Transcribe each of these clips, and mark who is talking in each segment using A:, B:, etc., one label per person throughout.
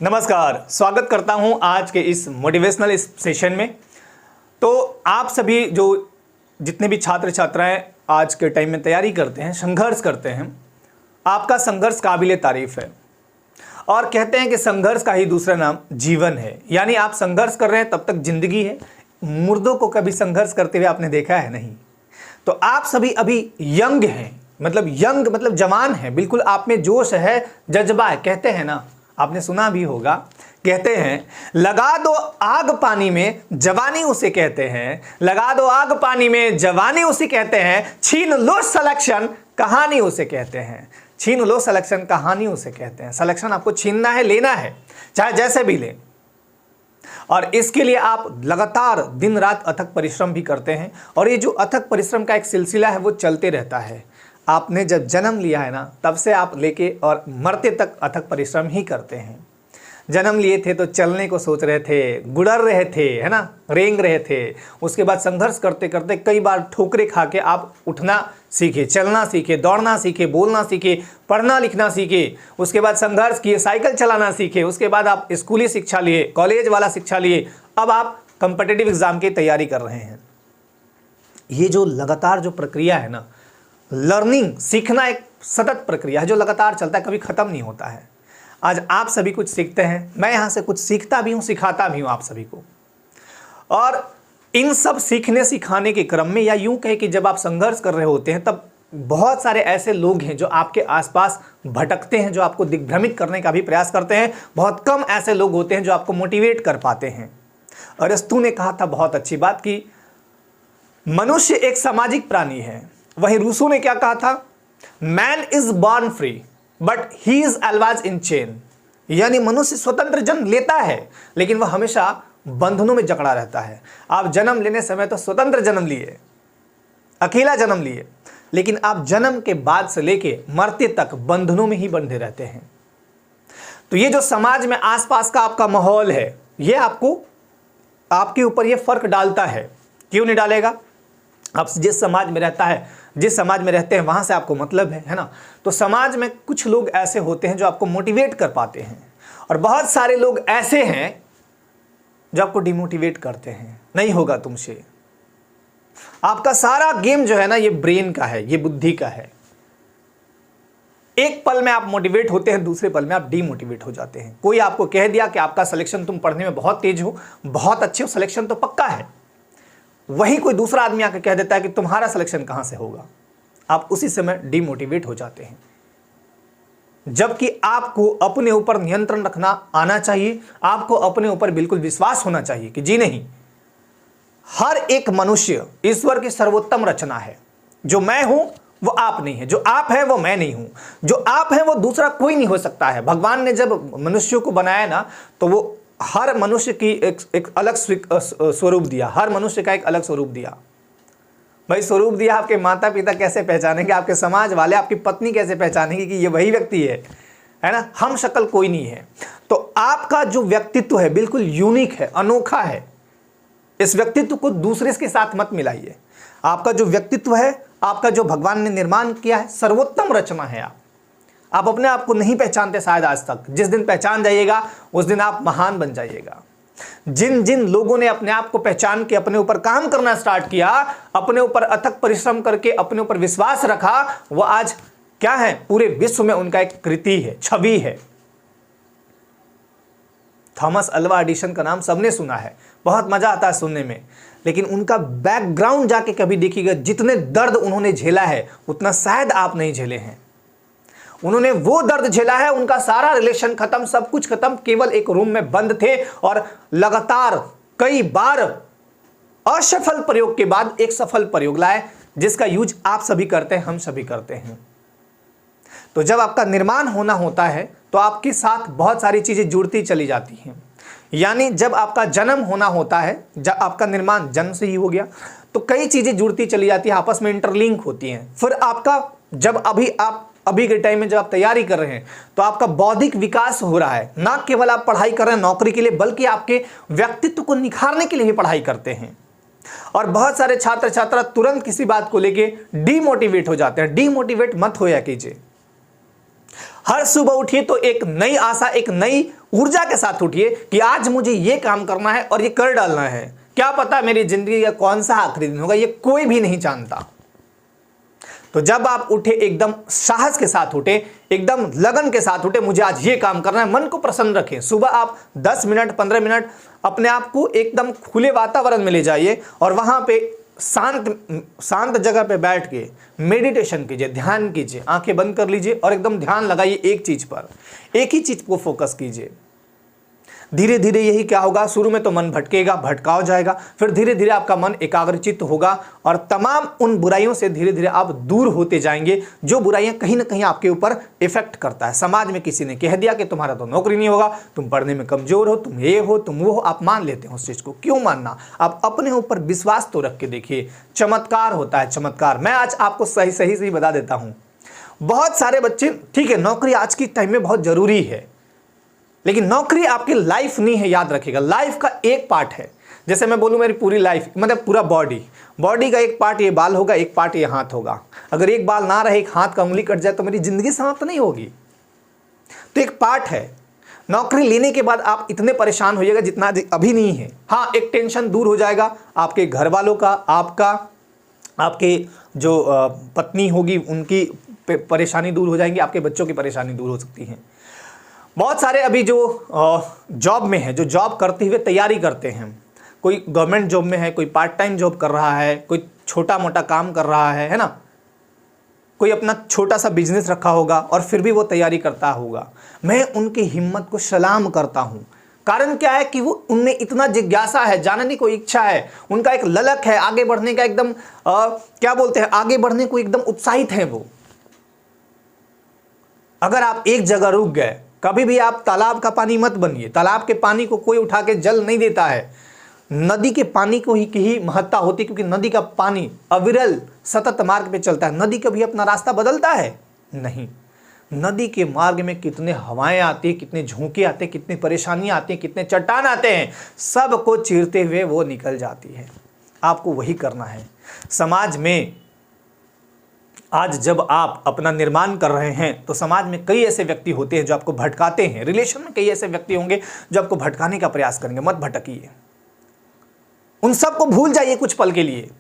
A: नमस्कार, स्वागत करता हूं आज के इस मोटिवेशनल सेशन में। तो आप सभी जो जितने भी छात्र छात्राएं आज के टाइम में तैयारी करते हैं, संघर्ष करते हैं, आपका संघर्ष काबिले तारीफ है। और कहते हैं कि संघर्ष का ही दूसरा नाम जीवन है। यानी आप संघर्ष कर रहे हैं तब तक जिंदगी है। मुर्दों को कभी संघर्ष करते हुए आपने देखा है नहीं। तो आप सभी अभी यंग हैं, मतलब जवान हैं, बिल्कुल आप में जोश है, जज्बा है। कहते हैं ना, आपने सुना भी होगा, कहते हैं लगा दो आग पानी में जवानी उसे कहते हैं, लगा दो आग पानी में जवानी उसे कहते हैं, छीन लो सिलेक्शन कहानी उसे कहते हैं, छीन लो सिलेक्शन कहानी उसे कहते हैं। सिलेक्शन आपको छीनना है, लेना है, चाहे जैसे भी लें। और इसके लिए आप लगातार दिन रात अथक परिश्रम भी करते हैं। और ये जो अथक परिश्रम का एक सिलसिला है वो चलते रहता है। आपने जब जन्म लिया है ना, तब से आप लेके और मरते तक अथक परिश्रम ही करते हैं। जन्म लिए थे तो चलने को सोच रहे थे, गुड़र रहे थे, है ना, रेंग रहे थे। उसके बाद संघर्ष करते करते कई बार ठोकरे खा के आप उठना सीखे, चलना सीखे, दौड़ना सीखे, बोलना सीखे, पढ़ना लिखना सीखे। उसके बाद संघर्ष किए, साइकिल चलाना सीखे। उसके बाद आप स्कूली शिक्षा लिए, कॉलेज वाला शिक्षा लिए। अब आप कॉम्पिटिटिव एग्जाम की तैयारी कर रहे हैं। ये जो लगातार जो प्रक्रिया है ना, लर्निंग, सीखना एक सतत प्रक्रिया है जो लगातार चलता है, कभी ख़त्म नहीं होता है। आज आप सभी कुछ सीखते हैं, मैं यहाँ से कुछ सीखता भी हूँ, सिखाता भी हूँ आप सभी को। और इन सब सीखने सिखाने के क्रम में, या यूँ कहे कि जब आप संघर्ष कर रहे होते हैं, तब बहुत सारे ऐसे लोग हैं जो आपके आसपास भटकते हैं, जो आपको दिग्भ्रमित करने का भी प्रयास करते हैं। बहुत कम ऐसे लोग होते हैं जो आपको मोटिवेट कर पाते हैं। अरस्तु ने कहा था बहुत अच्छी बात कि मनुष्य एक सामाजिक प्राणी है। वहीं रूसो ने क्या कहा था, man is born free but he is always in chain. यानी मनुष्य स्वतंत्र जन्म लेता है लेकिन वह हमेशा बंधनों में जकड़ा रहता है। आप जन्म लेने समय तो स्वतंत्र जन्म लिए, अकेला जन्म लिए, लेकिन आप जन्म के बाद से लेके मरते तक बंधनों में ही बंधे रहते हैं। तो ये जो समाज में आसपास का आपका माहौल है, ये आपको, आपके ऊपर ये फर्क डालता है। क्यों नहीं डालेगा? आप जिस समाज में रहता है, जिस समाज में रहते हैं, वहां से आपको मतलब है ना। तो समाज में कुछ लोग ऐसे होते हैं जो आपको मोटिवेट कर पाते हैं, और बहुत सारे लोग ऐसे हैं जो आपको डिमोटिवेट करते हैं। नहीं होगा तुमसे। आपका सारा गेम जो है ना, ये ब्रेन का है, ये बुद्धि का है। एक पल में आप मोटिवेट होते हैं, दूसरे पल में आप डीमोटिवेट हो जाते हैं। कोई आपको कह दिया कि आपका सिलेक्शन, तुम पढ़ने में बहुत तेज हो, बहुत अच्छे हो, सिलेक्शन तो पक्का है। वही कोई दूसरा आदमी आकर कह देता है कि तुम्हारा सिलेक्शन कहां से होगा। आप उसी समय डिमोटिवेट हो जाते हैं। जबकि आपको अपने ऊपर नियंत्रण रखना आना चाहिए। आपको अपने ऊपर बिल्कुल विश्वास होना चाहिए कि जी नहीं, हर एक मनुष्य ईश्वर की सर्वोत्तम रचना है। जो मैं हूं वो आप नहीं है, जो आप है वो मैं नहीं हूं, जो आप है वो दूसरा कोई नहीं हो सकता है। भगवान ने जब मनुष्यों को बनाया ना, तो वो हर मनुष्य की एक अलग स्वरूप दिया। हर मनुष्य का एक अलग स्वरूप दिया। भाई स्वरूप दिया, आपके माता पिता कैसे पहचानेंगे, आपके समाज वाले, आपकी पत्नी कैसे पहचानेंगे कि ये वही व्यक्ति है ना। हम शक्ल कोई नहीं है। तो आपका जो व्यक्तित्व है बिल्कुल यूनिक है, अनोखा है। इस व्यक्तित्व को दूसरे के साथ मत मिलाइए। आपका जो व्यक्तित्व है, आपका जो भगवान ने निर्माण किया है, सर्वोत्तम रचना है। आप अपने आप को नहीं पहचानते शायद आज तक। जिस दिन पहचान जाइएगा उस दिन आप महान बन जाइएगा। जिन जिन लोगों ने अपने आप को पहचान के अपने ऊपर काम करना स्टार्ट किया, अपने ऊपर अथक परिश्रम करके अपने ऊपर विश्वास रखा, वो आज क्या है, पूरे विश्व में उनका एक कृति है, छवि है। थॉमस अल्वा एडिसन का नाम सबने सुना है, बहुत मजा आता है सुनने में, लेकिन उनका बैकग्राउंड जाके कभी देखिएगा, जितने दर्द उन्होंने झेला है उतना शायद आप नहीं झेले हैं। उन्होंने वो दर्द झेला है, उनका सारा रिलेशन खत्म, सब कुछ खत्म, केवल एक रूम में बंद थे और लगातार कई बार असफल प्रयोग के बाद एक सफल प्रयोग लाए, जिसका यूज आप सभी करते हैं, हम सभी करते हैं। तो जब आपका निर्माण होना होता है तो आपके साथ बहुत सारी चीजें जुड़ती चली जाती हैं। यानी जब आपका जन्म होना होता है, जब आपका निर्माण जन्म से ही हो गया, तो कई चीजें जुड़ती चली जाती हैं, आपस में इंटरलिंक होती हैं। फिर आपका जब अभी के टाइम में जब आप तैयारी कर रहे हैं तो आपका बौद्धिक विकास हो रहा है। ना केवल आप पढ़ाई कर रहे हैं नौकरी के लिए, बल्कि आपके व्यक्तित्व को निखारने के लिए भी पढ़ाई करते हैं। और बहुत सारे छात्र छात्रा तुरंत किसी बात को लेके डीमोटिवेट हो जाते हैं। डीमोटिवेट मत होया कीजिए। हर सुबह उठिए तो एक नई आशा, एक नई ऊर्जा के साथ उठिए कि आज मुझे ये काम करना है और ये कर डालना है। क्या पता मेरी जिंदगी का कौन सा आखिरी दिन होगा, ये कोई भी नहीं जानता। तो जब आप उठे एकदम साहस के साथ उठे, एकदम लगन के साथ उठे, मुझे आज ये काम करना है, मन को प्रसन्न रखें। सुबह आप 10 मिनट 15 मिनट अपने आप को एकदम खुले वातावरण में ले जाइए और वहां पे शांत जगह पे बैठ के मेडिटेशन कीजिए, ध्यान कीजिए, आंखें बंद कर लीजिए और एकदम ध्यान लगाइए एक चीज पर, एक ही चीज को फोकस कीजिए। धीरे धीरे यही क्या होगा, शुरू में तो मन भटकेगा, भटकाव जाएगा, फिर धीरे धीरे आपका मन एकाग्रचित्त होगा और तमाम उन बुराइयों से धीरे धीरे आप दूर होते जाएंगे जो बुराइयां कहीं ना कहीं आपके ऊपर इफेक्ट करता है। समाज में किसी ने कह दिया कि तुम्हारा तो नौकरी नहीं होगा, तुम पढ़ने में कमजोर हो, तुम ये हो, तुम वो हो, आप मान लेते हो उस चीज को। क्यों मानना, आप अपने ऊपर विश्वास तो रख के देखिए, चमत्कार होता है, चमत्कार। मैं आज आपको सही बता देता हूं, बहुत सारे बच्चे, ठीक है नौकरी आज की टाइम में बहुत जरूरी है, लेकिन नौकरी आपकी लाइफ नहीं है, याद रखिएगा। लाइफ का एक पार्ट है, जैसे मैं बोलूं मेरी पूरी लाइफ मतलब पूरा बॉडी का एक पार्ट ये बाल होगा, एक पार्ट ये हाथ होगा। अगर एक बाल ना रहे, एक हाथ का उंगली कट जाए तो मेरी जिंदगी समाप्त नहीं होगी। तो एक पार्ट है। नौकरी लेने के बाद आप इतने परेशान होइएगा जितना अभी नहीं है। हाँ, एक टेंशन दूर हो जाएगा आपके घर वालों का, आपका, आपके जो पत्नी होगी उनकी परेशानी दूर हो जाएंगी, आपके बच्चों की परेशानी दूर हो सकती है। बहुत सारे अभी जो जॉब में है, जो जॉब करते हुए तैयारी करते हैं, कोई गवर्नमेंट जॉब में है, कोई पार्ट टाइम जॉब कर रहा है, कोई छोटा मोटा काम कर रहा है ना, कोई अपना छोटा सा बिजनेस रखा होगा और फिर भी वो तैयारी करता होगा। मैं उनकी हिम्मत को सलाम करता हूँ। कारण क्या है कि वो उनमें इतना जिज्ञासा है, जानने को इच्छा है, उनका एक ललक है आगे बढ़ने का, एकदम क्या बोलते हैं, आगे बढ़ने को एकदम उत्साहित है वो। अगर आप एक जगह रुक गए, कभी भी आप तालाब का पानी मत बनिए। तालाब के पानी को कोई उठा के जल नहीं देता है, नदी के पानी को ही महत्ता होती है, क्योंकि नदी का पानी अविरल सतत मार्ग पे चलता है। नदी कभी अपना रास्ता बदलता है नहीं। नदी के मार्ग में कितने हवाएं आती हैं, कितने झोंके आते हैं, कितनी परेशानियां आती हैं, कितने चट्टान आते हैं, सब को चीरते हुए वो निकल जाती है। आपको वही करना है। समाज में आज जब आप अपना निर्माण कर रहे हैं तो समाज में कई ऐसे व्यक्ति होते हैं जो आपको भटकाते हैं। रिलेशन में कई ऐसे व्यक्ति होंगे जो आपको भटकाने का प्रयास करेंगे। मत भटकिए, उन सब को भूल जाइए कुछ पल के लिए।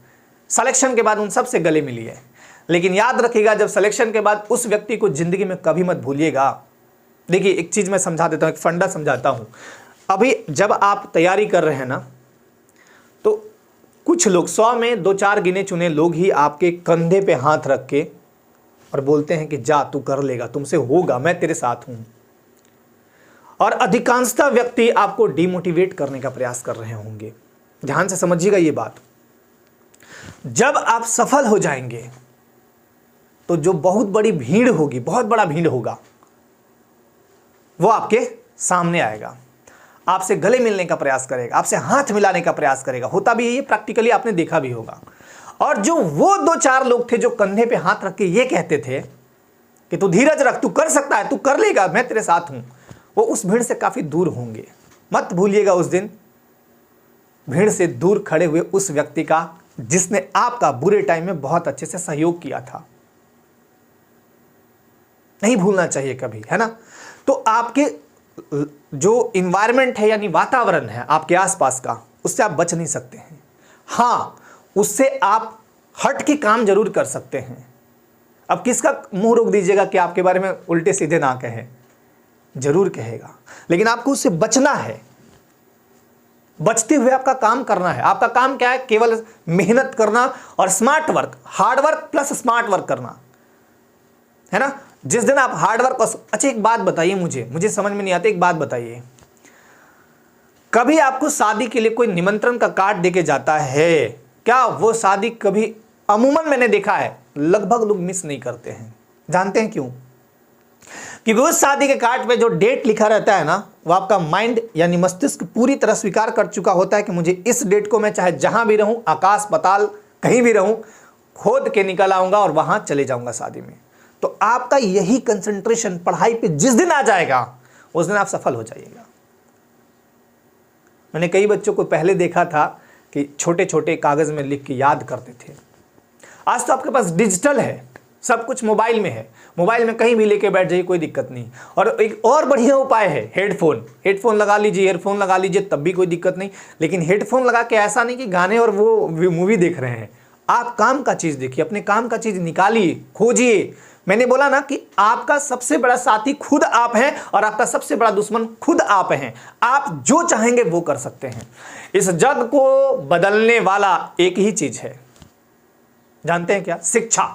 A: सिलेक्शन के बाद उन सब से गले मिलिए, लेकिन याद रखिएगा जब सिलेक्शन के बाद उस व्यक्ति को जिंदगी में कभी मत भूलिएगा। देखिए एक चीज मैं समझा देता हूं, एक फंडा समझाता हूं। अभी जब आप तैयारी कर रहे हैं ना, तो कुछ लोग, 100 में 2-4 गिने चुने लोग ही आपके कंधे पे हाथ रख के और बोलते हैं कि जा तू कर लेगा, तुमसे होगा, मैं तेरे साथ हूं। और अधिकांशतः व्यक्ति आपको डिमोटिवेट करने का प्रयास कर रहे होंगे। ध्यान से समझिएगा ये बात। जब आप सफल हो जाएंगे तो जो बहुत बड़ी भीड़ होगी, बहुत बड़ा भीड़ होगा, वो आपके सामने आएगा, आपसे गले मिलने का प्रयास करेगा, आपसे हाथ मिलाने का प्रयास करेगा। होता भी ये प्रैक्टिकली आपने देखा भी होगा। और जो वो 2-4 लोग थे जो कंधे पे हाथ रख के ये कहते थे कि तू धीरज रख, तू कर सकता है, तू कर लेगा, मैं तेरे साथ हूं, वो उस भीड़ से काफी दूर होंगे। मत भूलिएगा उस दिन भीड़ से दूर खड़े हुए उस व्यक्ति का जिसने आपका बुरे टाइम में बहुत अच्छे से सहयोग किया था। नहीं भूलना चाहिए कभी, है ना। तो आपके जो इन्वायरमेंट है यानी वातावरण है आपके आसपास का, उससे आप बच नहीं सकते हैं। हाँ, उससे आप हट के काम जरूर कर सकते हैं। अब किसका मुंह रोक दीजिएगा कि आपके बारे में उल्टे सीधे ना कहे, जरूर कहेगा, लेकिन आपको उससे बचना है। बचते हुए आपका काम करना है। आपका काम क्या है? केवल मेहनत करना और smart work, hard work plus smart work करना, है ना। जिस दिन आप हार्ड वर्क, अच्छा एक बात बताइए, मुझे समझ में नहीं आती, एक बात बताइए, कभी आपको शादी के लिए कोई निमंत्रण का कार्ड देके जाता है क्या? वो शादी कभी, अमूमन मैंने देखा है, लगभग लोग मिस नहीं करते हैं। जानते हैं क्यों? क्योंकि उस शादी के कार्ड पे जो डेट लिखा रहता है ना, वो आपका माइंड यानी मस्तिष्क पूरी तरह स्वीकार कर चुका होता है कि मुझे इस डेट को मैं चाहे जहां भी रहूं, आकाश पताल कहीं भी रहूं, खोद के निकल आऊंगा और वहां चले जाऊंगा शादी में। तो आपका यही कंसंट्रेशन पढ़ाई पे जिस दिन आ जाएगा, उस दिन आप सफल हो जाइएगा। मैंने कई बच्चों को पहले देखा था कि छोटे छोटे कागज में लिख के याद करते थे। आज तो आपके पास डिजिटल है, सब कुछ मोबाइल में है, मोबाइल में कहीं भी लेके बैठ जाइए, कोई दिक्कत नहीं। और एक और बढ़िया उपाय है हेडफोन लगा लीजिए, ईयरफोन लगा लीजिए, तब भी कोई दिक्कत नहीं। लेकिन हेडफोन लगा के ऐसा नहीं कि गाने और वो मूवी देख रहे हैं, आप काम का चीज़ देखिए, अपने काम का चीज़ निकालिए, खोजिए। मैंने बोला ना कि आपका सबसे बड़ा साथी खुद आप हैं और आपका सबसे बड़ा दुश्मन खुद आप हैं। आप जो चाहेंगे वो कर सकते हैं। इस जग को बदलने वाला एक ही चीज़ है, जानते हैं क्या? शिक्षा।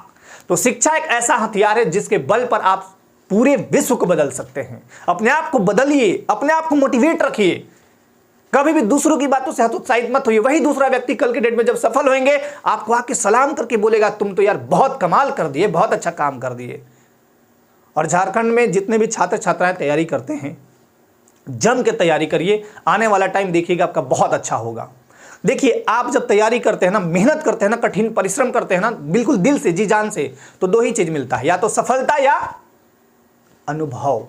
A: तो शिक्षा एक ऐसा हथियार है जिसके बल पर आप पूरे विश्व को बदल सकते हैं। अपने आप को बदलिए, अपने आप को मोटिवेट रखिए, कभी भी दूसरों की बातों से हतोत्साहित मत होइए। वही दूसरा व्यक्ति कल के डेट में जब सफल होंगे आपको आके सलाम करके बोलेगा तुम तो यार बहुत कमाल कर दिए, बहुत अच्छा काम कर दिए। और झारखंड में जितने भी छात्र छात्राएं तैयारी करते हैं, जम के तैयारी करिए, आने वाला टाइम देखिएगा आपका बहुत अच्छा होगा। देखिए, आप जब तैयारी करते हैं ना, मेहनत करते हैं ना, कठिन परिश्रम करते हैं ना, बिल्कुल दिल से, जी जान से, तो दो ही चीज मिलता है, या तो सफलता या अनुभव।